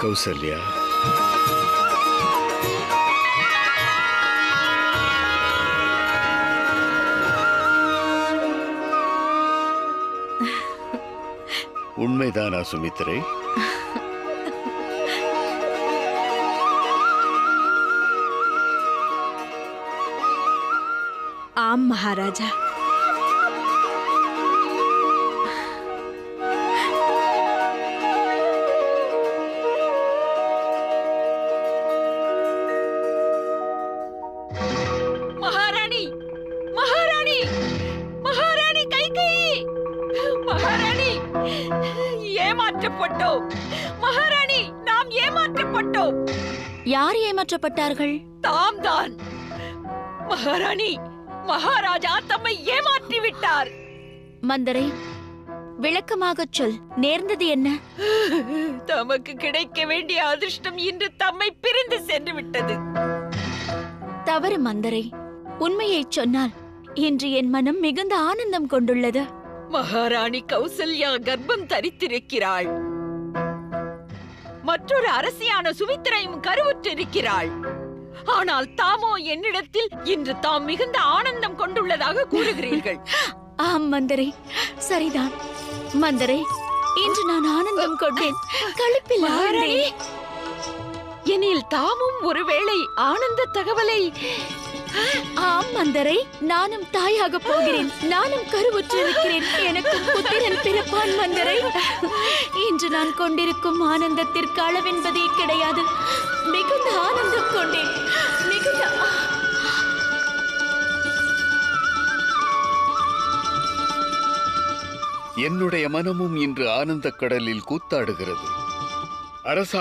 கௌசல்யா, உண்மைதானா சுமித்திரை? ஆம் மகாராஜா. மகாராணி, மகாராணி, மகாராணி கைகேயி, மகாராணி, ஏமாற்றப்பட்டோம். மகாராணி, நாம் ஏமாற்றப்பட்டோம். யார் ஏமாற்றப்பட்டார்கள்? தாம் தான். மகாராணி, மகாராஜா தம்மை ஏமாற்றி விட்டார். மந்தரை, விளக்கமாகச் சொல். நேர்ந்தது என்ன? தமக்கு கிடைக்க வேண்டிய அதிர்ஷ்டம் இன்று தம்மை பிரிந்து சென்று விட்டது. தவறு மந்தரை. உண்மையைச் சொன்னால் இன்று என் மனம் மிகுந்த ஆனந்தம் கொண்டுள்ளது. மகாராணி கௌசல்யா கர்ப்பம் தரித்திருக்கிறாள். மற்றொரு அரசியான சுமித்திரையும் கருவுற்றிருக்கிறாள். ஆனால் தாமோ என்னிடத்தில் இன்று தாம் மிகுந்த ஆனந்தம் கொண்டுள்ளதாக கூறுகிறீர்கள். ஆம் மந்தரை, சரிதான். மந்தரை, இன்று நான் ஆனந்தம் கொண்டேன். களிப்பில் ஆழ்ந்தேன். எனில் தாமும் ஒருவேளை ஆனந்த தகவலை... ஆம் மந்தரை, நானும் தாயாக போகிறேன். நானும் கருவுற்றிருக்கிறேன். எனக்கு புத்திரன் பிறப்பான் மந்தரை. இன்று நான் கொண்டிருக்கும் ஆனந்தத்திற்கு அளவென்பதே கிடையாது. மிகுந்த ஆனந்தம் கொண்டேன். மிகுந்த என்னுடைய மனமும் இன்று ஆனந்த கடலில் கூத்தாடுகிறது. அரச